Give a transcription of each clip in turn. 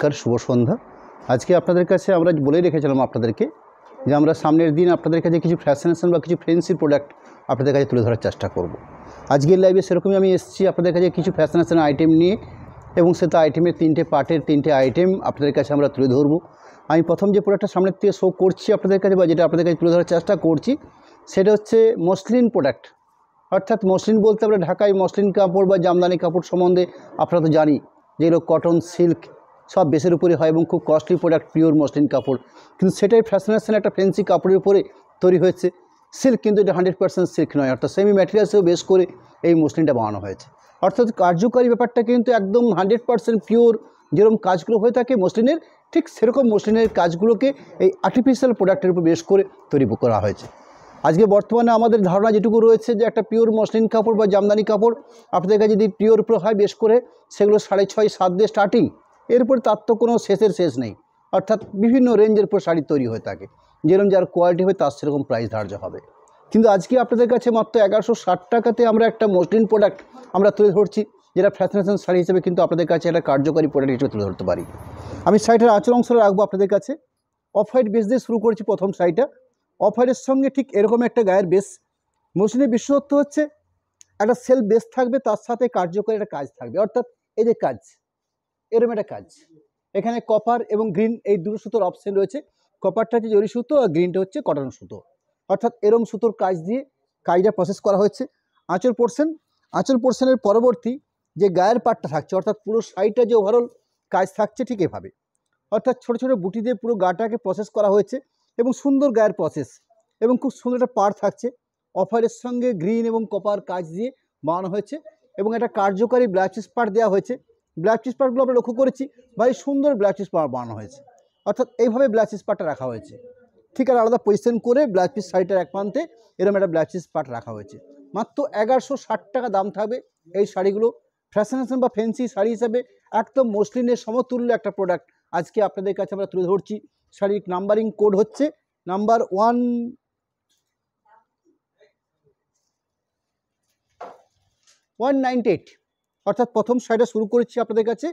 নমস্কার, শুভ সন্ধ্যা। আজকে আপনাদের কাছে আমরা বলেই রেখেছিলাম আপনাদেরকে যে আমরা সামনের দিন আপনাদের কাছে কিছু ফ্যাশনেশন বা কিছু ফ্যান্সি প্রোডাক্ট আপনাদের কাছে তুলে ধরার চেষ্টা করব। আজকের লাইভে সেরকমই আমি এসেছি আপনাদের কাছে কিছু ফ্যাশনেশন আইটেম নিয়ে, এবং সেটা আইটেমের তিনটে পার্টের তিনটে আইটেম আপনাদের কাছে আমরা তুলে ধরবো। আমি প্রথম যে প্রোডাক্টটা সামনের থেকে শো করছি আপনাদের কাছে, বা যেটা আপনাদের কাছে তুলে ধরার চেষ্টা করছি, সেটা হচ্ছে মসলিন প্রোডাক্ট। অর্থাৎ মসলিন বলতে আমরা ঢাকায় মসলিন কাপড় বা জামদানি কাপড় সম্বন্ধে আপনারা তো জানি, যেগুলো কটন, সিল্ক সব বেসের উপরে হয় এবং খুব কস্টলি প্রোডাক্ট, পিওর মসলিন কাপড়। কিন্তু সেটাই ফ্যাশনেশন একটা ফ্যান্সি কাপড়ের উপরে তৈরি হয়েছে। সিল্ক কিন্তু এটা 100% সিল্ক নয়, অর্থাৎ সেমি ম্যাটেরিয়ালসেও বেস করে এই মসলিনটা বানানো হয়েছে। অর্থাৎ কার্যকারী ব্যাপারটা কিন্তু একদম 100% পিওর। যেরকম কাজগুলো হয়ে থাকে মসলিনের, ঠিক সেরকম মসলিনের কাজগুলোকে এই আর্টিফিশিয়াল প্রোডাক্টের উপর বেস করে তৈরি করা হয়েছে। আজকে বর্তমানে আমাদের ধারণা যেটুকু রয়েছে যে একটা পিওর মসলিন কাপড় বা জামদানি কাপড় আপনাদের কাছে যদি পিওর উপর হয় বেশ করে, সেগুলো 6.5-7 দিয়ে স্টার্টিং, এরপর তার তো কোনো শেষ নেই। অর্থাৎ বিভিন্ন রেঞ্জের উপর শাড়ি তৈরি হয়ে থাকে, যেরকম যার কোয়ালিটি হবে তার সেরকম প্রাইস ধার্য হবে। কিন্তু আজকে আপনাদের কাছে মাত্র 1160 টাকাতে আমরা একটা মসলিন প্রোডাক্ট আমরা তুলে ধরছি, যেটা ফ্যাশনেশন শাড়ি হিসেবে কিন্তু আপনাদের কাছে একটা কার্যকরী প্রোডাক্ট হিসেবে তুলে ধরতে পারি। আমি শাড়িটার আঁচল অংশ রাখবো আপনাদের কাছে। অফ হোয়াইট বেস দিয়ে শুরু করেছি প্রথম শাড়িটা। অফ হোয়াইটের সঙ্গে ঠিক এরকম একটা গায়ের বেস। মসলিনের বিশেষত্ব হচ্ছে একটা সেলফ বেস থাকবে, তার সাথে কার্যকরী একটা কাজ থাকবে। অর্থাৎ এই যে কাজ, এরকম একটা কাজ, এখানে কপার এবং গ্রিন এই দুটো সুতোর অপশন রয়েছে। কপারটা হচ্ছে জরি সুতো আর গ্রিনটা হচ্ছে কটন সুতো। অর্থাৎ এরম সুতোর কাজ দিয়ে কাজটা প্রসেস করা হয়েছে। আঁচল পোর্শনের পরবর্তী যে গায়ের পাটটা থাকছে, অর্থাৎ পুরো শাড়িটা যে ওভারঅল কাজ থাকছে ঠিক এভাবে। অর্থাৎ ছোটো ছোটো বুটি দিয়ে পুরো গাটাকে প্রসেস করা হয়েছে এবং সুন্দর গায়ের প্রসেস, এবং খুব সুন্দর একটা পাড় থাকছে। অফারের সঙ্গে গ্রিন এবং কপার কাজ দিয়ে বানানো হয়েছে, এবং একটা কার্যকারী ব্ল্যাক চিজ পাড় দেওয়া হয়েছে। ব্ল্যাক চিজ পাড়গুলো আমরা লক্ষ্য করেছি, ভারী সুন্দর ব্ল্যাক চিজ পাড় বানানো হয়েছে। অর্থাৎ এইভাবে ব্ল্যাক চিজ পাড়টা রাখা হয়েছে, ঠিক আর আলাদা পজিশন করে ব্ল্যাক পিস শাড়িটার এক প্রান্তে এরকম একটা ব্ল্যাক চিজ পাড় রাখা হয়েছে। মাত্র 1160 টাকা দাম থাকবে এই শাড়িগুলো। ফ্যাশনেশন বা ফ্যান্সি শাড়ি হিসাবে একদম মসলিনের সমতুল্য একটা প্রোডাক্ট আজকে আপনাদের কাছে আমরা তুলে ধরছি। শাড়ির নাম্বারিং কোড হচ্ছে নাম্বার 198। অর্থাৎ প্রথম শাড়িটা শুরু করেছি আপনাদের কাছে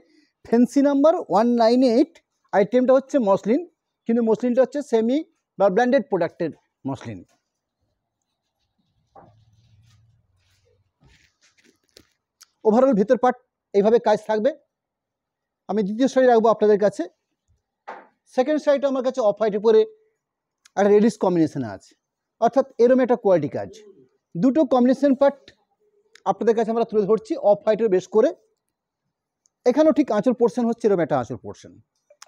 ফ্যান্সি নাম্বার 198। আইটেমটা হচ্ছে মসলিন, কিন্তু মসলিনটা হচ্ছে সেমি বা ব্র্যান্ডেড প্রোডাক্টের মসলিন। ওভারঅল ভিতর পার্ট এইভাবে কাজ থাকবে। আমি দ্বিতীয় শাড়ি রাখবো আপনাদের কাছে। সেকেন্ড শাড়িটা আমার কাছে অফ হোয়াইটের উপরে একটা রেডিশ কম্বিনেশনে আছে। অর্থাৎ এরকম একটা কোয়ালিটি কাজ, দুটো কম্বিনেশন পার্ট আপনাদের কাছে আমরা তুলে ধরছি অফ হোয়াইটের বেশ করে। এখানেও ঠিক আঁচল পোর্শন হচ্ছে এরকম একটা আঁচল পোর্শন।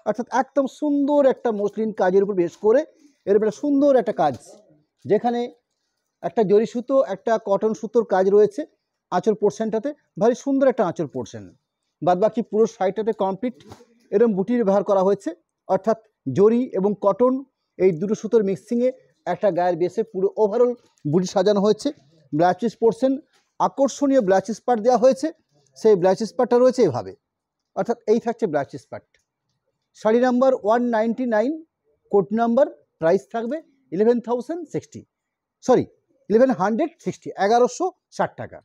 অর্থাৎ একদম সুন্দর একটা মসলিন কাজের উপর বেশ করে এরকম একটা সুন্দর একটা কাজ, যেখানে একটা জরি সুতো একটা কটন সুতোর কাজ রয়েছে আঁচল পোর্শনটাতে। ভারী সুন্দর একটা আঁচল পোর্শন। বাদবাকি পুরো শাড়িটাতে কমপ্লিট এরকম বুটি ব্যবহার করা হয়েছে। অর্থাৎ জরি এবং কটন এই দুটো সুতোর মিক্সিংয়ে একটা গায়ের বেসে পুরো ওভারঅল বুটি সাজানো হয়েছে। ব্লাউজ পোর্শন আকর্ষণীয় ব্লাউজ পার্ট দেওয়া হয়েছে। সেই ব্লাউজ পার্টটা রয়েছে এভাবে। অর্থাৎ এই থাকছে blouse part. Sari number 199, code number, price থাকবে 1160 1160 টাকা।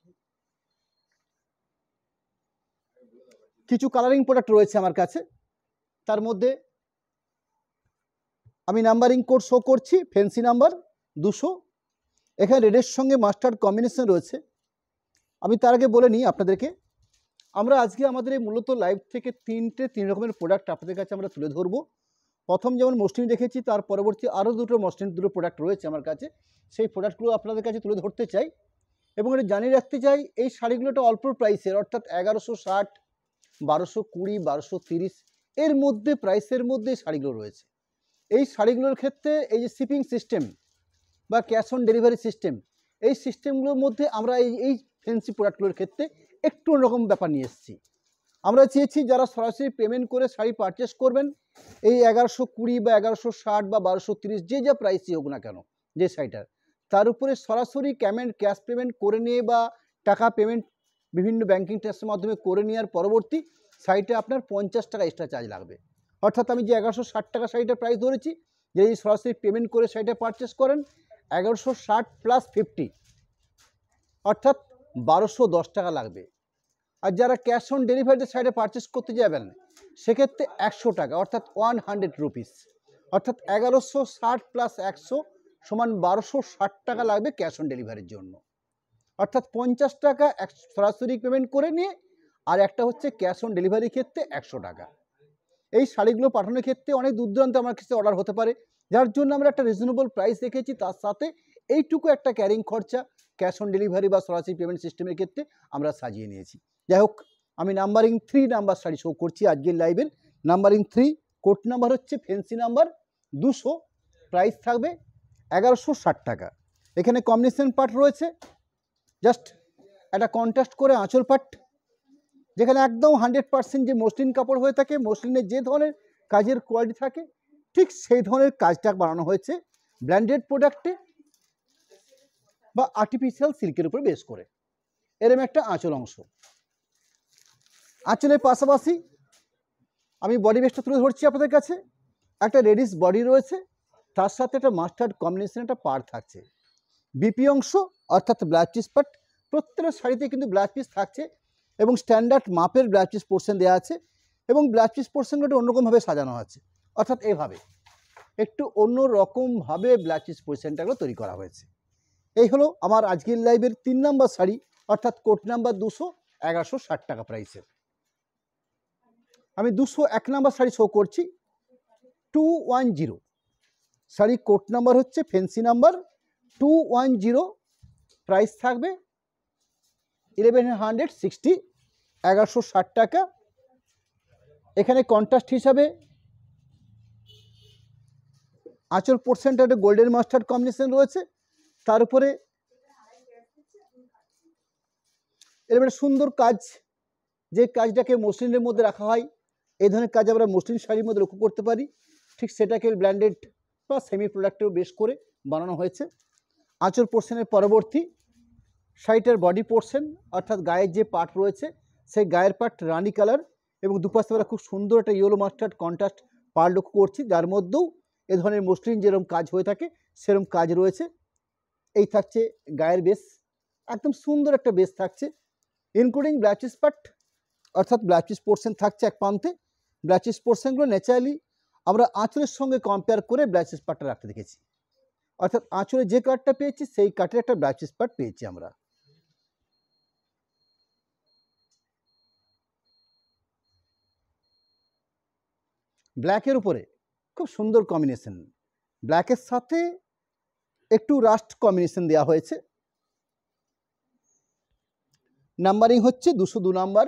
কিছু কালারিং প্রোডাক্ট রয়েছে আমার কাছে, তার মধ্যে আমি নাম্বারিং কোড শো করছি ফ্যান্সি নাম্বার 200। এখানে রেডের সঙ্গে মাস্টার্ড কম্বিনেশন রয়েছে। আমি তার আগে বলে নিই আপনাদেরকে, আমরা আজকে আমাদের এই মূলত লাইভ থেকে তিন রকমের প্রোডাক্ট আপনাদের কাছে আমরা তুলে ধরবো। প্রথম যেমন মসলিন দেখেছি, তার পরবর্তী আরও দুটো প্রোডাক্ট রয়েছে আমার কাছে, সেই প্রোডাক্টগুলো আপনাদের কাছে তুলে ধরতে চাই এবং এটা জানিয়ে রাখতে চাই এই শাড়িগুলো একটা অল্প প্রাইসের, অর্থাৎ 1160, 1220, 1230 এর মধ্যে প্রাইসের মধ্যে শাড়িগুলো রয়েছে। এই শাড়িগুলোর ক্ষেত্রে এই যে শিপিং সিস্টেম বা ক্যাশ অন ডেলিভারি সিস্টেম, এই সিস্টেমগুলোর মধ্যে আমরা এই ফ্যান্সি প্রোডাক্টগুলোর ক্ষেত্রে একটু অন্যরকম ব্যাপার নিয়ে এসেছি। আমরা চেয়েছি যারা সরাসরি পেমেন্ট করে শাড়ি পারচেস করবেন, এই 1120 বা 1160 বা 1230 যে যা প্রাইসই হোক না কেন যে শাড়িটার, তার উপরে সরাসরি ক্যাশ পেমেন্ট করে নিয়ে বা টাকা পেমেন্ট বিভিন্ন ব্যাঙ্কিং ট্রান্সফারের মাধ্যমে করে নেওয়ার পরবর্তী শাড়িটা আপনার 50 টাকা এক্সট্রা চার্জ লাগবে। অর্থাৎ আমি যে 1160 টাকা শাড়িটার প্রাইস ধরেছি, যদি সরাসরি পেমেন্ট করে শাড়িটা পারচেস করেন 1160 প্লাস 50, অর্থাৎ 1210 টাকা লাগবে। আর যারা ক্যাশ অন ডেলিভারিতে শাড়িটা পারচেস করতে যাবেন সেক্ষেত্রে 100 টাকা অর্থাৎ 100 রুপিস, অর্থাৎ 1160 প্লাস 100 সমান 1260 টাকা লাগবে ক্যাশ অন ডেলিভারির জন্য। অর্থাৎ 50 টাকা সরাসরি পেমেন্ট করে নিয়ে আর একটা হচ্ছে ক্যাশ অন ডেলিভারির ক্ষেত্রে 100 টাকা। এই শাড়িগুলো পাঠানোর ক্ষেত্রে অনেক দূর দূরান্তে আমার কাছে অর্ডার হতে পারে, যার জন্য আমরা একটা রিজনেবল প্রাইস রেখেছি, তার সাথে এইটুকু একটা ক্যারিং খরচা ক্যাশ অন ডেলিভারি বা সরাসরি পেমেন্ট সিস্টেমের ক্ষেত্রে আমরা সাজিয়ে নিয়েছি। যাই হোক, আমি নাম্বারিং 3 নাম্বার শাড়ি শো করছি আজকের লাইভের। নাম্বারিং 3, কোড নাম্বার হচ্ছে ফেন্সি নাম্বার 200, প্রাইস থাকবে 1160 টাকা। এখানে কম্বিনেশন পার্ট রয়েছে, জাস্ট একটা কন্ট্রাস্ট করে আঁচল পাট, যেখানে একদম 100% যে মসলিন কাপড় হয়ে থাকে, মসলিনের যে ধরনের কাজের কোয়ালিটি থাকে ঠিক সেই ধরনের কাজটা বানানো হয়েছে ব্র্যান্ডেড প্রোডাক্টে বা আর্টিফিশিয়াল সিল্কের উপর বেস করে। এরকম একটা আঁচল অংশ। আঁচলের পাশাপাশি আমি বডি বেসটা তুলে ধরছি আপনাদের কাছে। একটা লেডিস বডি রয়েছে, তার সাথে একটা মাস্টার্ড কম্বিনেশন একটা পার্ট থাকছে। বিপি অংশ অর্থাৎ ব্লাউজ পিস পার্ট, প্রত্যেকটা শাড়িতে কিন্তু ব্লাউজ পিস থাকছে এবং স্ট্যান্ডার্ড মাপের ব্লাউজ পিস পোর্শন দেওয়া আছে এবং ব্লাউজ পিস পোর্শনগুলো একটু অন্যরকমভাবে সাজানো আছে, অর্থাৎ এভাবে একটু অন্য রকমভাবে ব্লাউজ পিস পোর্শনটাগুলো তৈরি করা হয়েছে। এই হলো আমার আজকের লাইভের 3 নাম্বার শাড়ি, অর্থাৎ কোড নাম্বার 200, 1160 টাকা প্রাইসের। আমি 201 নাম্বার শাড়ি শো করছি 210 শাড়ি, কোড নাম্বার হচ্ছে ফেন্সি নাম্বার 210, প্রাইস থাকবে 1160, 1160 টাকা। এখানে কন্ট্রাস্ট হিসাবে আঁচল পোর্শনটা একটা গোল্ডেন মাস্টার্ড কম্বিনেশন রয়েছে, তার উপরে এরকম একটা সুন্দর কাজ, যে কাজটাকে মসলিনের মধ্যে রাখা হয়, এই ধরনের কাজ আমরা মসলিন শাড়ির মধ্যে লক্ষ্য করতে পারি, ঠিক সেটাকে ব্র্যান্ডেড বা সেমি প্রোডাক্টেও বেশ করে বানানো হয়েছে। আঁচল পোর্শনের পরবর্তী শাড়িটার বডি পোর্শন অর্থাৎ গায়ের যে পার্ট রয়েছে সেই গায়ের পার্ট রানি কালার এবং দুপাশে আমরা খুব সুন্দর একটা ইয়েলো মাস্টার্ড কন্ট্রাস্ট পার্ট লক্ষ্য করছি, যার মধ্যেও এ ধরনের মসলিন যেরকম কাজ হয়ে থাকে সেরকম কাজ রয়েছে। এই থাকছে গায়ের বেস, একদম সুন্দর একটা বেস থাকছে, ইনক্লুডিং ব্লাউজ পিস পার্ট অর্থাৎ ব্লাউজ পিস পোর্শন থাকছে এক প্রান্তে। ব্লাউজ পিস পোর্শনগুলো ন্যাচারালি আমরা আঁচলের সঙ্গে কম্পেয়ার করে ব্লাউজ পিস পার্টটা রাখতে দেখেছি, অর্থাৎ আঁচলে যে কাটটা পেয়েছি সেই কাটের একটা ব্লাউজ পিস পার্ট পেয়েছি আমরা। ব্ল্যাকের উপরে খুব সুন্দর কম্বিনেশন, ব্ল্যাকের সাথে একটু রাস্ট কম্বিনেশন দেওয়া হয়েছে। নাম্বারিং হচ্ছে 202 নাম্বার।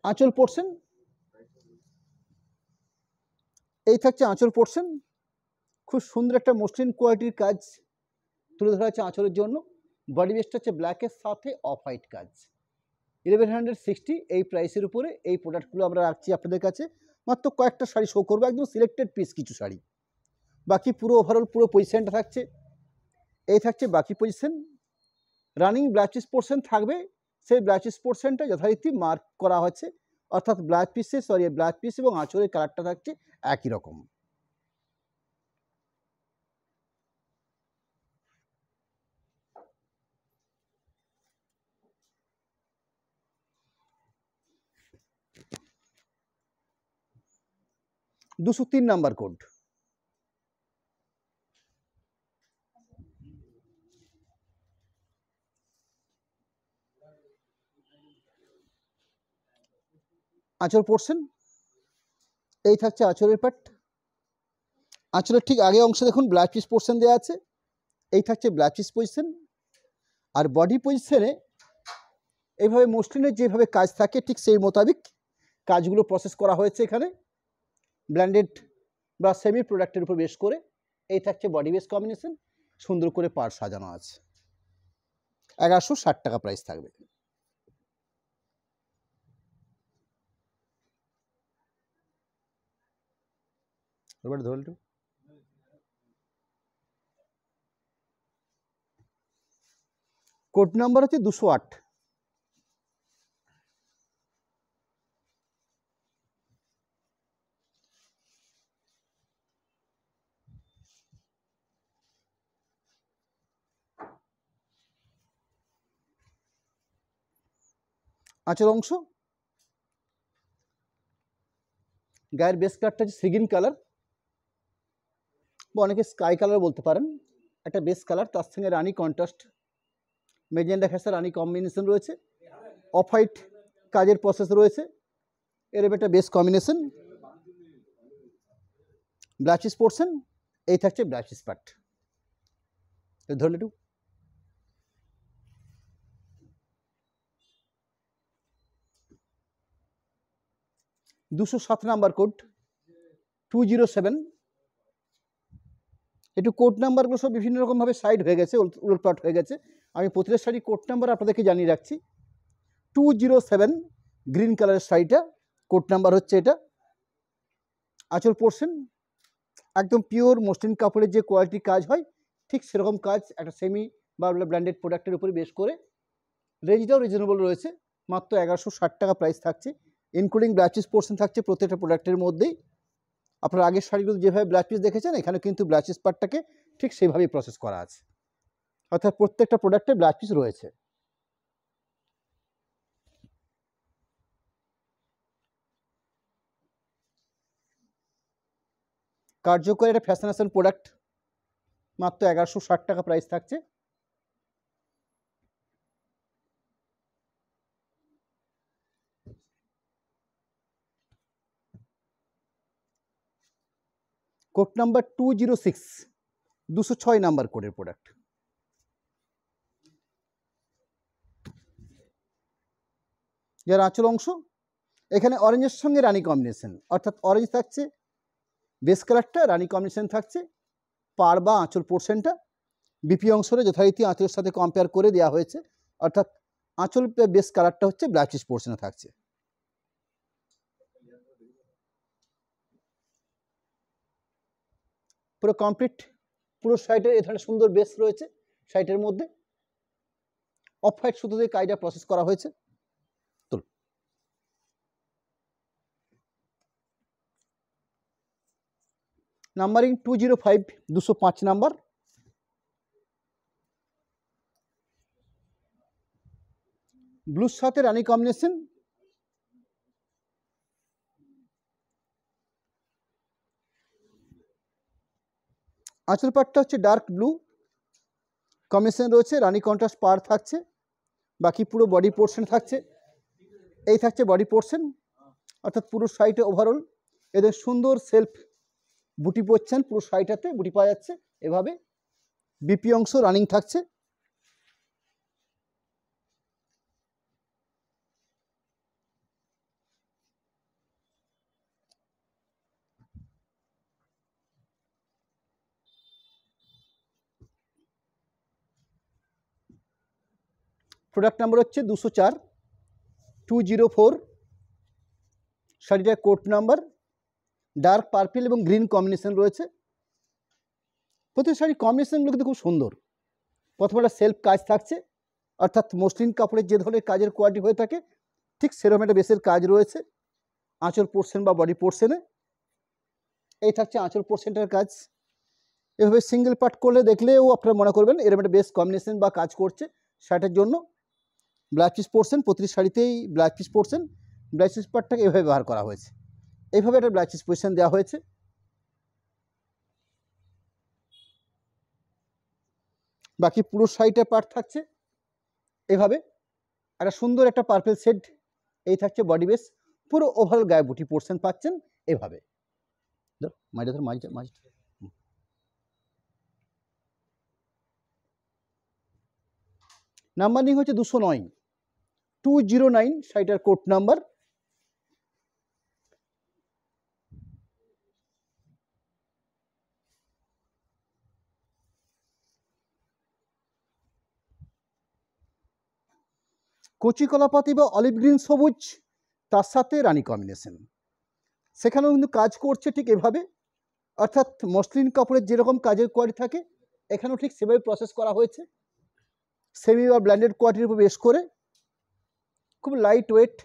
আঁচল পোর্শন এই থাকছে আঁচল পোর্শন, খুব সুন্দর একটা মসলিন কোয়ালিটির কাজ তুলে ধরা হচ্ছে আঁচলের জন্য। বডি বেসটা হচ্ছে ব্ল্যাকের সাথে অফ হোয়াইট কাজ। 1160 এই প্রাইসের উপরে এই প্রোডাক্টগুলো আমরা রাখছি আপনাদের কাছে। মাত্র কয়েকটা শাড়ি শো করবো, একদম সিলেক্টেড পিস কিছু শাড়ি, বাকি পুরো ওভারঅল পুরো পজিশনটা থাকছে। এই থাকছে বাকি position, running blouse piece portion থাকবে, সেই ব্লাউজ পিস পোর্শনটা যথারীতি মার্ক করা হচ্ছে, অর্থাৎ ব্লাউজ পিস এবং আঁচলের কালারটা থাকছে একই রকম। দুশো 3 নাম্বার কোড। আঁচল পোর্শন এই থাকছে আঁচলের পাট, আঁচলের ঠিক আগে অংশে দেখুন ব্লাউজ পিস পোর্শন দেওয়া আছে, এই থাকছে ব্লাউজ পিস পজিশন। আর বডি পজিশনে এইভাবে মসলিনের যেভাবে কাজ থাকে ঠিক সেই মোতাবিক কাজগুলো প্রসেস করা হয়েছে এখানে ব্র্যান্ডেড বা সেমি প্রোডাক্টের উপর বেশ করে। এই থাকছে বডি বেস কম্বিনেশন, সুন্দর করে পার্ট সাজানো আছে। 1160 টাকা প্রাইস থাকবে। কোড নাম্বার হচ্ছে 208। আঁচল অংশ, গায়ের বেস কালারটা হচ্ছে সিগিন কালার বা অনেকে স্কাই কালার বলতে পারেন, একটা বেস কালার, তার সঙ্গে রানি কন্ট্রাস্ট মেজেন্ডা ঘেঁষা রানি কম্বিনেশন রয়েছে, অফ হোয়াইট কাজের প্রসেস রয়েছে, এরকম একটা বেস কম্বিনেশন, ব্লাচিস পোর্শন, এই থাকছে ব্লাচিস পার্ট। ধরুন একটু, দুশো 7 নাম্বার কোড 207। একটু কোড নাম্বারগুলো সব বিভিন্ন রকমভাবে সাইড হয়ে গেছে, উলটপাট হয়ে গেছে। আমি প্রতিটা শাড়ি কোড নাম্বার আপনাদেরকে জানিয়ে রাখছি। 207 গ্রিন কালারের শাড়িটা কোড নাম্বার হচ্ছে এটা। আঁচল পোর্শন একদম পিওর মসলিন কাপড়ের যে কোয়ালিটি কাজ হয় ঠিক সেরকম কাজ, একটা সেমি বা ব্র্যান্ডেড প্রোডাক্টের উপরে বেশ করে। রেঞ্জটাও রিজনেবল রয়েছে, মাত্র 1160 টাকা প্রাইস থাকছে, ইনক্লুডিং ব্লাচিস পোর্শন থাকছে প্রত্যেকটা প্রোডাক্টের মধ্যেই। আপনার আগের শাড়িগুলো যেভাবে ব্লাউজ পিস দেখেছেন, এখানে কিন্তু ব্লাউজ পার্টটাকে ঠিক সেইভাবেই প্রসেস করা আছে, অর্থাৎ প্রত্যেকটা প্রোডাক্টে ব্লাউজ পিস রয়েছে। কার্যকরী একটা ফ্যাশনেশন প্রোডাক্ট, মাত্র 1160 টাকা প্রাইস থাকছে। কোড নাম্বার 206, 206 নাম্বার কোডের প্রোডাক্ট। যার আঁচল অংশ, এখানে অরেঞ্জের সঙ্গে রানি কম্বিনেশন, অর্থাৎ অরেঞ্জ থাকছে বেস কালারটা, রানি কম্বিনেশন থাকছে পাড় বা আঁচল পোর্শনটা। বিপি অংশটা যথারীতি আঁচলের সাথে কম্পেয়ার করে দেওয়া হয়েছে, অর্থাৎ আঁচল বেস কালারটা হচ্ছে ব্লাউজ পোর্শনে থাকছে। পুরো কমপ্লিট, পুরো শাড়িটার এ ধরনের সুন্দর বেস রয়েছে। শাড়িটার মধ্যে অফ হোয়াইট সুতো দিয়ে কাজটা প্রসেস করা হয়েছে। Numbering 205, 205 number. ব্লুর সাথে রানি কম্বিনেশন, আঁচল পাটটা হচ্ছে ডার্ক ব্লু কম্বিনেশন রয়েছে, রানি কন্ট্রাস্ট পার থাকছে, বাকি পুরো বডি পোর্শন থাকছে। এই থাকছে বডি পোর্শন, অর্থাৎ পুরো শাড়িটা ওভারঅল এদের সুন্দর সেলফ বুটি পরছেন, পুরো শাড়িটাতে বুটি পাওয়া যাচ্ছে এভাবে। বিপি অংশ রানিং থাকছে। প্রোডাক্ট নাম্বার হচ্ছে 204, 204। শাড়িটার কোড নাম্বার, ডার্ক পার্পল এবং গ্রিন কম্বিনেশন রয়েছে। প্রতি শাড়ি কম্বিনেশনগুলো কিন্তু খুব সুন্দর। প্রথমে একটা সেলফ কাজ থাকছে, অর্থাৎ মসলিন কাপড়ের যে ধরনের কাজের কোয়ালিটি হয়ে থাকে ঠিক সেরকম একটা বেসের কাজ রয়েছে আঁচল পোর্শন বা বডি পোর্শনে। এই থাকছে আঁচল পোর্শনটার কাজ। এভাবে সিঙ্গেল পার্ট করলে দেখলেও আপনারা মনে করবেন এরকম একটা বেস কম্বিনেশন বা কাজ করছে শার্টের জন্য। ব্লাউজ পিস পোর্শন, প্রতিটি শাড়িতেই blouse piece portion, blouse piece পার্টটাকে এভাবে ব্যবহার করা হয়েছে, এইভাবে একটা ব্লাউজ পিস পোর্শন দেওয়া হয়েছে। বাকি পুরো শাড়িটার পার্ট থাকছে এভাবে একটা সুন্দর একটা পার্পল শেড। এই থাকছে বডি বেস, পুরো ওভারঅল গায়ে বুটি পোর্শন পাচ্ছেন এভাবে। ধর মাঝে ধর, মাঝে মাঝে। নাম্বারিং হচ্ছে 209, 209 শাড়িটার কোড নাম্বার। কচি কলাপাতি বা অলিভ গ্রিন সবুজ, তার সাথে রানি কম্বিনেশন, সেখানেও কিন্তু কাজ করছে ঠিক এভাবে, অর্থাৎ মসলিন কাপড়ের যেরকম কাজের কোয়ালিটি থাকে এখানেও ঠিক সেভাবে প্রসেস করা হয়েছে, সেমি বা ব্ল্যান্ডেড কোয়ালিটির উপর বেশ করে। খুব লাইট ওয়েট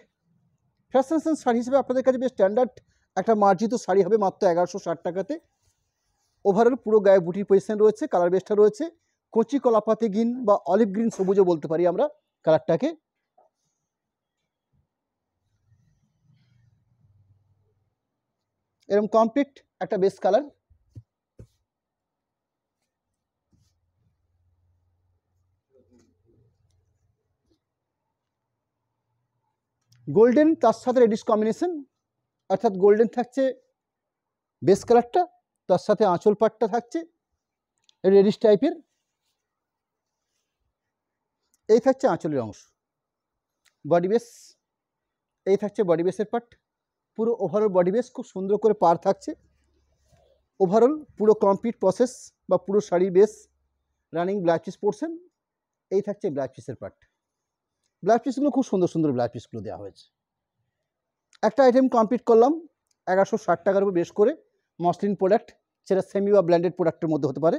ফ্যাশন শাড়ি হিসেবে আপনাদের কাছে বেশ স্ট্যান্ডার্ড একটা মার্জিত শাড়ি হবে মাত্র 1160 টাকাতে। ওভারঅল পুরো গায়ে বুটি পজিশন রয়েছে, কালার বেসটা রয়েছে কচি কলাপাতি গ্রিন বা অলিভ গ্রিন সবুজও বলতে পারি আমরা কালারটাকে। এরকম কমপ্লিট একটা বেস কালার। গোল্ডেন তার সাথে রেডিশ কম্বিনেশন, অর্থাৎ গোল্ডেন থাকছে বেস কালারটা, তার সাথে আঁচল পাটটা থাকছে রেডিশ টাইপের। এই থাকছে আঁচলের অংশ, বডি বেস এই থাকছে বডি বেসের পার্ট। পুরো ওভারঅল বডি বেস খুব সুন্দর করে পার থাকছে। ওভারঅল পুরো কমপ্লিট প্রসেস বা পুরো শাড়ির base running blouse piece portion. এই থাকছে ব্লাউজ পিসের পার্ট। ব্লাউজ পিসগুলো খুব সুন্দর সুন্দর ব্লাউজ পিসগুলো দেওয়া হয়েছে। একটা আইটেম কমপ্লিট করলাম 1160 টাকার উপর বেশ করে, মসলিন প্রোডাক্ট, সেটা সেমি বা ব্ল্যান্ডেড প্রোডাক্টের মধ্যে হতে পারে।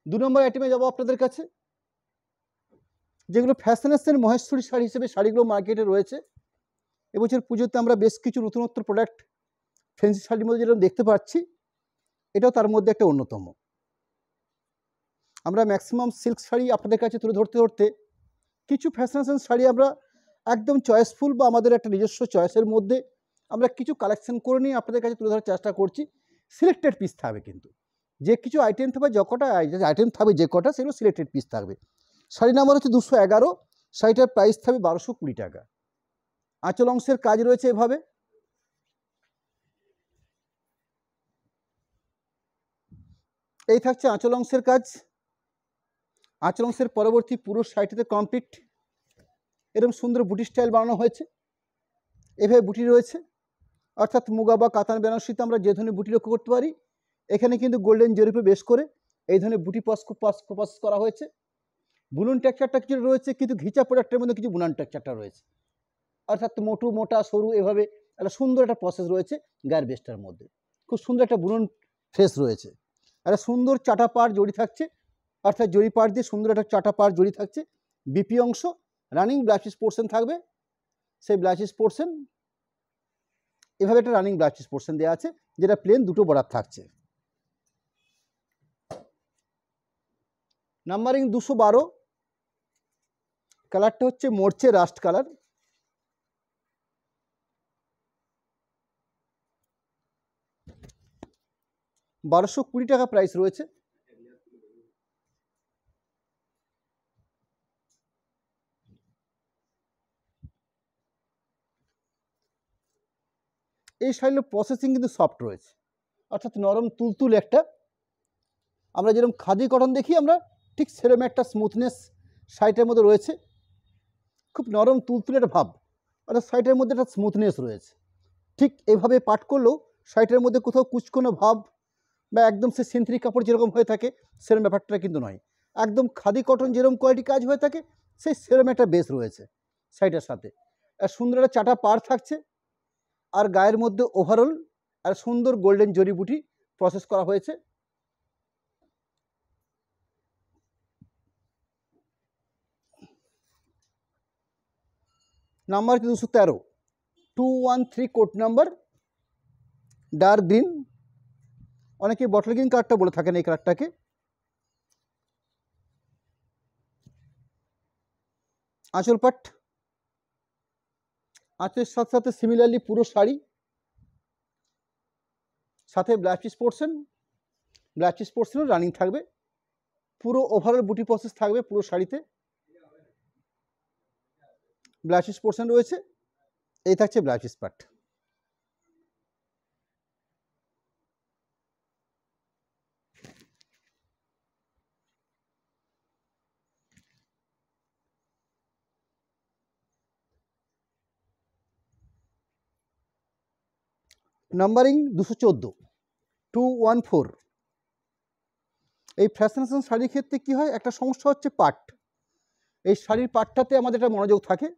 2 নম্বর আইটেমে যাবো আপনাদের কাছে, যেগুলো ফ্যাশনেশন মহেশ্বরী শাড়ি হিসেবে শাড়িগুলো মার্কেটে রয়েছে। এবছর পুজোতে আমরা বেশ কিছু নতুনত্ব প্রোডাক্ট ফ্যান্সি শাড়ির মধ্যে যেটা দেখতে পাচ্ছি, এটাও তার মধ্যে একটা অন্যতম। আমরা ম্যাক্সিমাম সিল্ক শাড়ি আপনাদের কাছে তুলে ধরতে ধরতে কিছু ফ্যাশনেশন শাড়ি আমরা একদম চয়েসফুল বা আমাদের একটা নিজস্ব চয়েসের মধ্যে আমরা কিছু কালেকশন করে নিয়ে আপনাদের কাছে তুলে ধরার চেষ্টা করছি। সিলেক্টেড পিস থাকবে, কিন্তু যে কিছু আইটেম থাকবে, যে কটা আইটেম থাকবে, যে কটা সেগুলো সিলেক্টেড পিস থাকবে। শাড়ি নাম্বার হচ্ছে 211, শাড়িটার প্রাইস থাকবে 1220 টাকা। আঁচল অংশের কাজ রয়েছে এভাবে, এই থাকছে আঁচল অংশের কাজ। আঁচল অংশের পরবর্তী পুরো শাড়িটাতে কমপ্লিট এরকম সুন্দর বুটি স্টাইল বানানো হয়েছে, এভাবে বুটি রয়েছে। অর্থাৎ মুগা বা কাতান বেনারসিতে আমরা যে ধরনের বুটি লক্ষ্য করতে পারি, এখানে কিন্তু গোল্ডেন জরিপে বেশ করে এই ধরনের বুটি প্রসেস করা হয়েছে। বুনন টেক্সচারটা কিছু রয়েছে, কিন্তু ঘিচা প্রোডাক্টের মধ্যে কিছু বুনান টেক্সচারটা রয়েছে, অর্থাৎ মোটু মোটা সরু এভাবে একটা সুন্দর একটা প্রসেস রয়েছে গায়ের বেস্টার মধ্যে। খুব সুন্দর একটা বুনন ফ্রেশ রয়েছে। একটা সুন্দর চাটা পাড় জড়ি থাকছে, অর্থাৎ জড়ি পাড় দিয়ে সুন্দর একটা চাটা পাড় জড়ি থাকছে। বিপি অংশ রানিং ব্লাউজ পিস পোর্শন থাকবে, সেই ব্লাউজ পিস পোর্শন এভাবে একটা রানিং ব্লাউজ পিস পোর্শন দেওয়া আছে, যেটা প্লেন দুটো বর্ডার থাকছে। নাম্বারিং 212, কালারটা হচ্ছে মরচে রাস্ট কালার। $1220 টাকা প্রাইস রয়েছে। এই শাড়ির প্রসেসিং কিন্তু সফট রয়েছে, অর্থাৎ নরম তুলতুল একটা। আমরা যেরকম খাদি কটন দেখি আমরা, ঠিক সেরকম একটা স্মুথনেস শাড়িটার মধ্যে রয়েছে। খুব নরম তুলতুলে একটা ভাব, অর্থাৎ শাড়িটার মধ্যে একটা স্মুথনেস রয়েছে। ঠিক এভাবে পাট করলেও শাড়িটার মধ্যে কোথাও কুচকোনো ভাব বা একদম সে সিনথেটিক কাপড় যেরকম হয়ে থাকে সেরকম ব্যাপারটা কিন্তু নয়। একদম খাদি কটন যেরকম কোয়ালিটি কাজ হয়ে থাকে সেই সেরকম একটা বেস রয়েছে শাড়িটার সাথে। আর সুন্দর একটা চাটা পাড় থাকছে, আর গায়ের মধ্যে ওভারঅল আর সুন্দর গোল্ডেন জড়িবুটি প্রসেস করা হয়েছে। নাম্বার হচ্ছে 213, 213 কোড নাম্বার, ডার্ক গ্রিন, অনেকে বটল গ্রিন কালারটা বলে থাকেন এই কালারটাকে। আঁচল পাট, আঁচলের সাথে সাথে সিমিলারলি পুরো শাড়ি, সাথে blouse piece portion, blouse piece পোর্শনও রানিং থাকবে। পুরো ওভারঅল বুটি প্রসেস থাকবে পুরো শাড়িতে, ব্লাউজ পিস পোর্শন রয়েছে। এই থাকছে ব্লাউজ পিস পার্ট। নাম্বারিং 214, 214। এই ফ্যাশনেশন শাড়ির ক্ষেত্রে কী হয়, একটা সমস্যা হচ্ছে পাট। এই শাড়ির পাটটাতে আমাদের একটা মনোযোগ থাকে।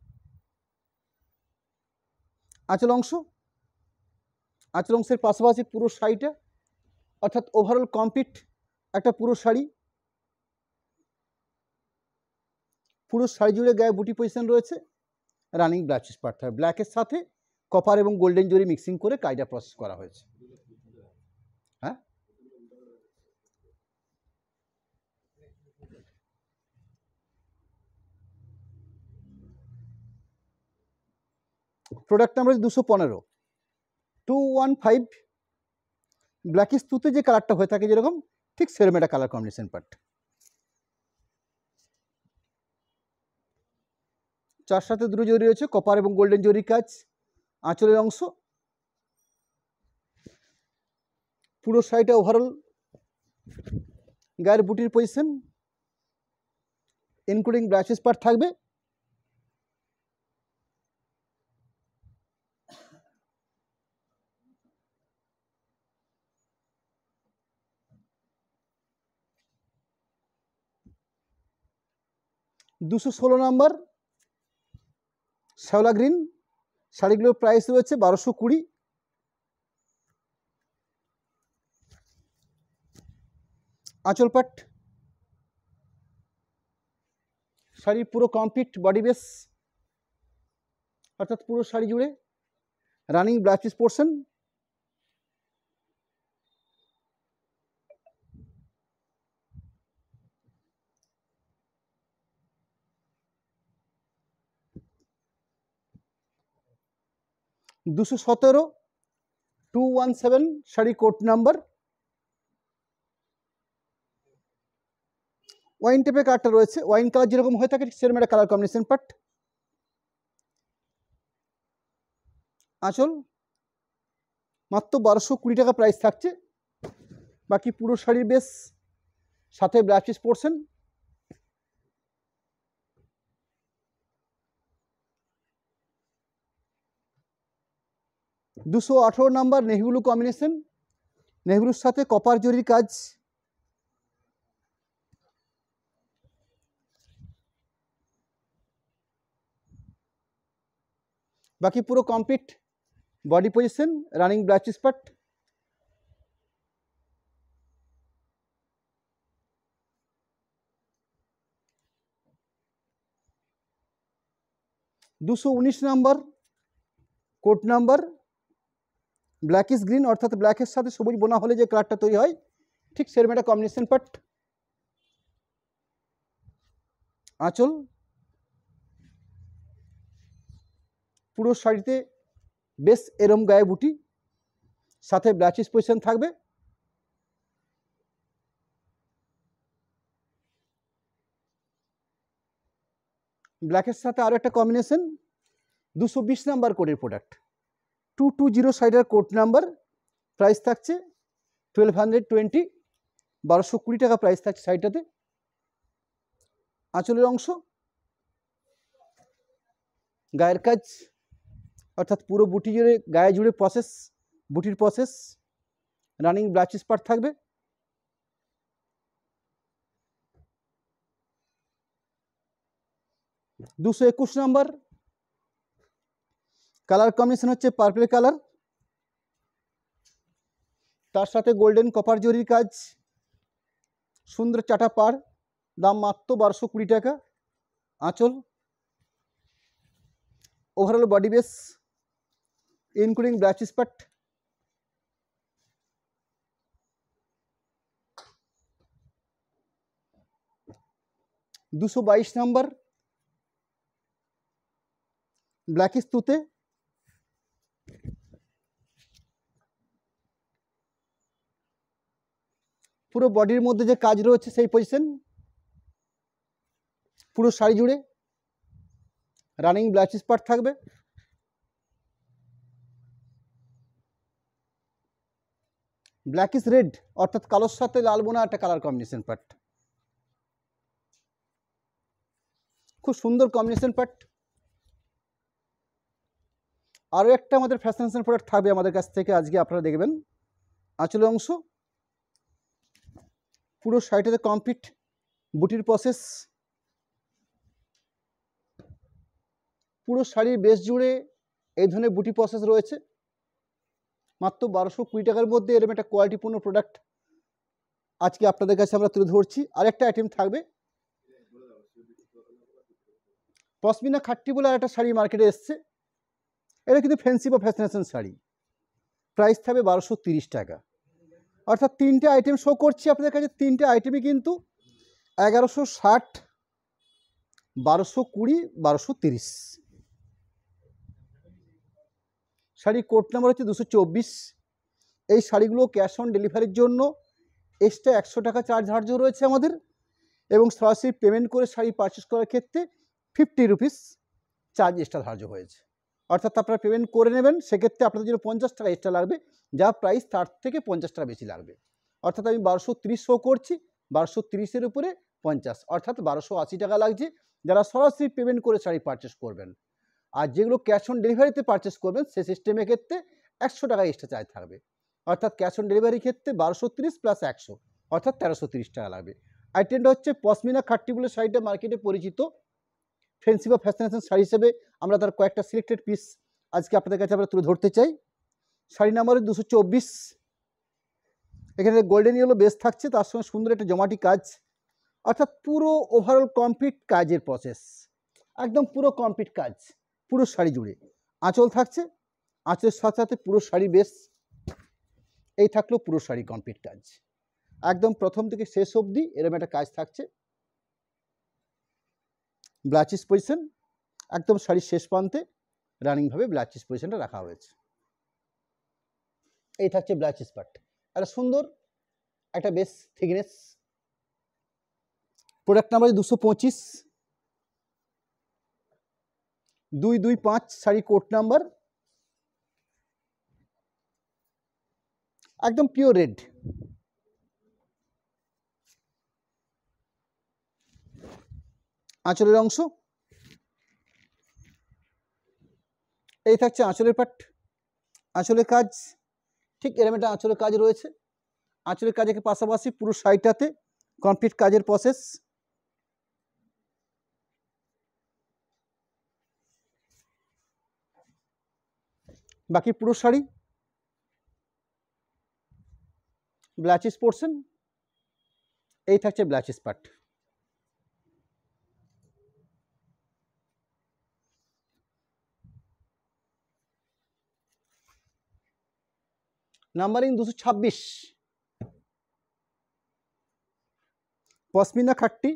আঁচল অংশ, আঁচল অংশের পাশাপাশি পুরো শাড়িটা, অর্থাৎ ওভারঅল কমপ্লিট একটা পুরো শাড়ি। পুরো শাড়ি জুড়ে গায়ে বুটি পজিশন রয়েছে, রানিং ব্লাউজ পিস পার্ট থাকবে। ব্ল্যাকের সাথে কপার এবং গোল্ডেন জরি মিক্সিং করে কাজটা প্রসেস করা হয়েছে। হ্যাঁ, প্রোডাক্ট নাম্বার 215, 215 ব্ল্যাকিশ তুতে যে কালারটা হয়ে থাকে যেরকম ঠিক সেরকম একটা কালার কম্বিনেশন পার্ট। চার সাথে দুটো জরি রয়েছে, কপার এবং গোল্ডেন জরি কাজ। আঁচলের অংশ পুরো সাইডে ওভারঅল গায়ের বুটির পজিশন ইনক্লুডিং ব্রাচেস পার্ট থাকবে। দুশো 16 নম্বর শ্যাওলা গ্রিন, শাড়িগুলোর প্রাইস রয়েছে 1220। আঁচল পাট শাড়ির পুরো কমপ্লিট বডি বেস অর্থাৎ পুরো শাড়ি জুড়ে রানিং ব্লাউজ পোর্শন। দুশো 17, 217 শাড়ি কোড নাম্বার। ওয়াইন টেপের কালারটা রয়েছে, ওয়াইন কালার যেরকম হয়ে থাকে সেরকম একটা কালার কম্বিনেশন পার্ট। আঁচল মাত্র 1220 টাকা প্রাইস থাকছে। বাকি পুরো শাড়ির বেস সাথে ব্লাউজ পোর্শন। দুশো 18 নাম্বার নেভিব্লু কম্বিনেশন, নেভিব্লুর সাথে কপার জরির কাজ। বাকি পুরো complete body position running blouse part. দুশো 19 number code number blackish green, অর্থাৎ ব্ল্যাকের সাথে সবুজ বোনা হলে যে কালারটা তৈরি হয় ঠিক সেরকম একটা কম্বিনেশন পার্ট। আঁচল পুরো শাড়িতে বেশ এরম গায়ে বুটি সাথে ব্লাউজ পজিশন থাকবে। ব্ল্যাকের সাথে আরও একটা কম্বিনেশন 220 নাম্বার কোডের প্রোডাক্ট, 220 সাইডের কোড নাম্বার। প্রাইস থাকছে 1220, 1220 টাকা প্রাইস থাকছে শাড়িটাতে। আঁচলের অংশ গায়ের কাজ অর্থাৎ পুরো বুটি জুড়ে গায়ে জুড়ে প্রসেস, বুটির প্রসেস রানিং ব্লাউজ পার্ট থাকবে। দুশো 21 নাম্বার কালার কম্বিনেশন হচ্ছে পার্পল কালার, তার সাথে গোল্ডেন কপার জরির কাজ, সুন্দর চাটা পাড়, দাম মাত্র 1220 টাকা। আঁচল overall body base including blouse part. দুশো 22 নাম্বার ব্ল্যাকিশ তুতে, পুরো বডির মধ্যে যে কাজ রয়েছে সেই পজিশন, পুরো শাড়ি জুড়ে রানিং ব্লাউজ পার্ট থাকবে। ব্ল্যাকিশ রেড অর্থাৎ কালোর সাথে লাল বোনা একটা কালার কম্বিনেশন পার্ট, খুব সুন্দর কম্বিনেশন পার্ট। আরও একটা আমাদের ফ্যাশন প্রোডাক্ট থাকবে আমাদের কাছ থেকে আজকে আপনারা দেখবেন। আঁচলের অংশ পুরো শাড়িটাতে কমপ্লিট বুটির প্রসেস, পুরো শাড়ির বেস জুড়ে এই ধরনের বুটি প্রসেস রয়েছে। মাত্র 1220 টাকার মধ্যে এরকম একটা কোয়ালিটিপূর্ণ প্রোডাক্ট আজকে আপনাদের কাছে আমরা তুলে ধরছি। আরেকটা আইটেম থাকবে পশমিনা খাট্টি বলে আরেকটা শাড়ি মার্কেটে এসছে, এটা কিন্তু ফ্যান্সি বা ফ্যাশনেশন শাড়ি, প্রাইস থাকবে 1230 টাকা। অর্থাৎ তিনটে আইটেম শো করছি আপনাদের কাছে, তিনটে আইটেমই কিন্তু 1160, 1220, 1230। শাড়ি কোড নাম্বার হচ্ছে 224। এই শাড়িগুলো ক্যাশ অন ডেলিভারির জন্য এক্সট্রা 100 টাকা চার্জ ধার্য রয়েছে আমাদের, এবং সরাসরি পেমেন্ট করে শাড়ি পারচেস করার ক্ষেত্রে 50 রুপিস চার্জ এক্সট্রা ধার্য হয়েছে। অর্থাৎ আপনারা পেমেন্ট করে নেবেন, সেক্ষেত্রে আপনাদের জন্য 50 টাকা এক্সট্রা লাগবে, যা প্রাইস তার থেকে 50 টাকা বেশি লাগবে। অর্থাৎ আমি 1230 শো করছি, 1230-এর উপরে 50, অর্থাৎ 1280 টাকা লাগছে যারা সরাসরি পেমেন্ট করে শাড়ি পারচেস করবেন। আর যেগুলো ক্যাশ অন ডেলিভারিতে পারচেস করবেন সেই সিস্টেমের ক্ষেত্রে 100 টাকা এক্সট্রা চার্জ থাকবে। অর্থাৎ ক্যাশ অন ডেলিভারির ক্ষেত্রে 1230 প্লাস 100, অর্থাৎ 1330 টাকা লাগবে। আইটেমটা হচ্ছে পশমিনা খাট্টি বলে শাড়িটা মার্কেটে পরিচিত, ফ্যান্সি বা ফ্যাশনেশন শাড়ি হিসেবে আমরা তার কয়েকটা সিলেক্টেড পিস আজকে আপনাদের কাছে আমরা তুলে ধরতে চাই। শাড়ি নাম্বার 224। এখানে গোল্ডেন ইয়েলো বেস থাকছে, তার সঙ্গে সুন্দর একটা জমাটি কাজ, অর্থাৎ পুরো ওভারঅল কমপ্লিট কাজের প্রসেস, একদম পুরো কমপ্লিট কাজ পুরো শাড়ি জুড়ে। আঁচল থাকছে, আঁচলের সাথে সাথে পুরো শাড়ি বেস, এই থাকলো পুরো শাড়ি কমপ্লিট কাজ, একদম প্রথম থেকে শেষ অবধি এরকম একটা কাজ থাকছে। ব্লাচিস পজিশন একদম শাড়ির শেষ প্রান্তে রানিংভাবে ব্লাচিস পজিশনটা রাখা হয়েছে। এই থাকছে ব্লাচিস পার্ট, একটা সুন্দর একটা বেশ thickness. Product number 225, 225 sari code number, একদম পিওর রেড। আঁচলের অংশ এই থাকছে আঁচলের পাট, আঁচলের কাজ ঠিক এরকম একটা আঁচলের কাজ রয়েছে। আঁচলের কাজের পাশাপাশি পুরো শাড়িটাতে কমপ্লিট কাজের প্রসেস। বাকি পুরো শাড়ি ব্লাচিস পোর্শন, এই থাকছে ব্লাচিস পার্ট। নাম্বারিং 226, পশমিনা খাট্টি,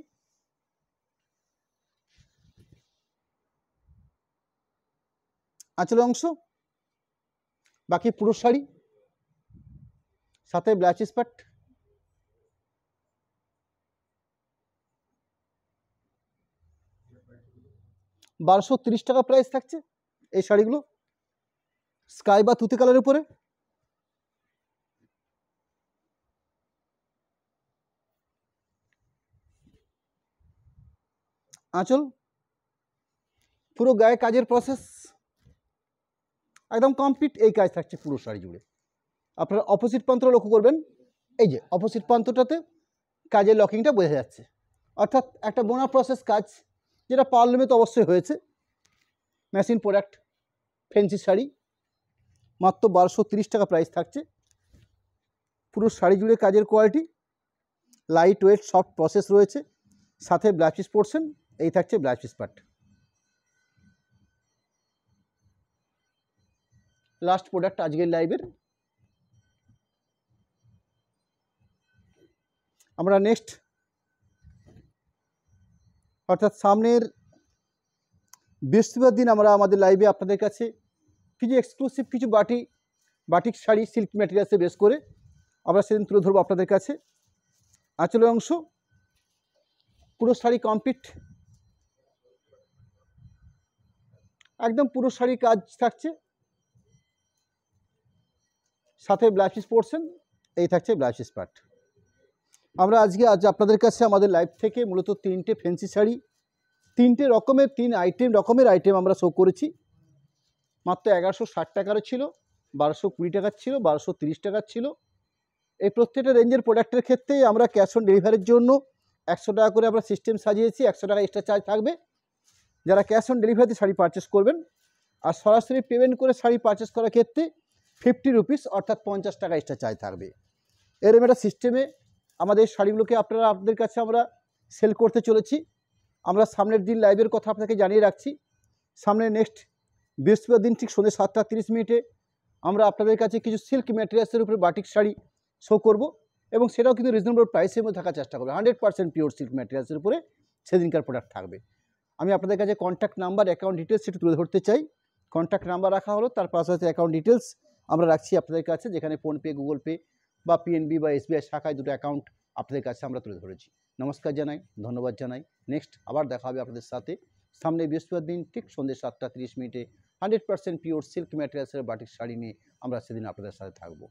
আঁচলের অংশ, বাকি পুরো শাড়ি সাথে ব্লাচিস পাট। $1230 টাকা প্রাইস থাকছে এই শাড়িগুলো, স্কাই বা তুতে কালারের উপরে। আঁচল পুরো গায়ে কাজের প্রসেস একদম কমপ্লিট, এই কাজ থাকছে পুরো শাড়ি জুড়ে। আপনারা অপোজিট প্রান্তটা লক্ষ্য করবেন, এই যে অপোজিট প্রান্তটাতে কাজের লকিংটা বোঝা যাচ্ছে, অর্থাৎ একটা বোনা প্রসেস কাজ, যেটা পার্লুমে তো অবশ্যই হয়েছে। মেশিন প্রোডাক্ট ফ্যান্সি শাড়ি, মাত্র 1230 টাকা প্রাইস থাকছে। পুরো শাড়ি জুড়ে কাজের quality, light weight soft process রয়েছে, সাথে ব্লাচিস পোর্শন, এই থাকছে ব্লাচিস পার্ট। লাস্ট প্রোডাক্ট আজকের লাইভের। আমরা নেক্সট অর্থাৎ সামনের বৃহস্পতিবার দিন আমরা আমাদের লাইভে আপনাদের কাছে কিছু এক্সক্লুসিভ কিছু বাটিক শাড়ি সিল্ক ম্যাটেরিয়ালসে বেস করে আমরা সেদিন তুলে ধরবো আপনাদের কাছে। আঁচলের অংশ পুরো শাড়ি কমপ্লিট, একদম পুরো শাড়ি কাজ থাকছে, সাথে ব্লাচিস পোর্শন, এই থাকছে ব্লাচিস পার্ট। আমরা আজ আপনাদের কাছে আমাদের লাইভ থেকে মূলত 3টে ফ্যান্সি শাড়ি, 3টে রকমের 3 রকমের আইটেম আমরা শো করেছি। মাত্র 1160 টাকারও ছিল, 1220 টাকার ছিল, 1230 টাকার ছিল। এই প্রত্যেকটা রেঞ্জের প্রোডাক্টের ক্ষেত্রেই আমরা ক্যাশ অন ডেলিভারির জন্য 100 টাকা করে আমরা সিস্টেম সাজিয়েছি, 100 টাকা এক্সট্রা চার্জ থাকবে যারা ক্যাশ অন ডেলিভারিতে শাড়ি পারচেস করবেন। আর সরাসরি পেমেন্ট করে শাড়ি পারচেস করার ক্ষেত্রে 50 রুপিস অর্থাৎ 50 টাকা এক্সট্রা চার্জ থাকবে। এরকম একটা সিস্টেমে আমাদের শাড়িগুলোকে আপনাদের কাছে আমরা সেল করতে চলেছি। আমরা সামনের দিন লাইভের কথা আপনাকে জানিয়ে রাখছি। সামনে নেক্সট বৃহস্পতিবার দিন ঠিক সন্ধ্যে 7:30 আমরা আপনাদের কাছে কিছু সিল্ক ম্যাটেরিয়ালসের উপরে বাটিক শাড়ি শো করব, এবং সেটাও কিন্তু রিজনেবল প্রাইসের মধ্যে থাকার চেষ্টা করবো। 100% পিওর সিল্ক ম্যাটেরিয়ালসের উপরে সেদিনকার প্রোডাক্ট থাকবে। আমি আপনাদের কাছে কন্ট্যাক্ট নাম্বার, অ্যাকাউন্ট ডিটেলস সেটা তুলে ধরতে চাই। কন্ট্যাক্ট নাম্বার রাখা হলো, তার পাশাপাশি অ্যাকাউন্ট ডিটেলস আমরা রাখছি আপনাদের কাছে, যেখানে ফোনপে, গুগল পে বা পিএনবি বা এসবিআই শাখায় দুটো অ্যাকাউন্ট আপনাদের কাছে আমরা তুলে ধরেছি। নমস্কার জানাই, ধন্যবাদ জানাই। নেক্সট আবার দেখা হবে আপনাদের সাথে সামনে বৃহস্পতিবার দিন ঠিক সন্ধ্যে 7টা 30 মিনিটে 100% পিওর সিল্ক ম্যাটেরিয়ালসের বাটিক শাড়ি নিয়ে আমরা সেদিন আপনাদের সাথে থাকবো।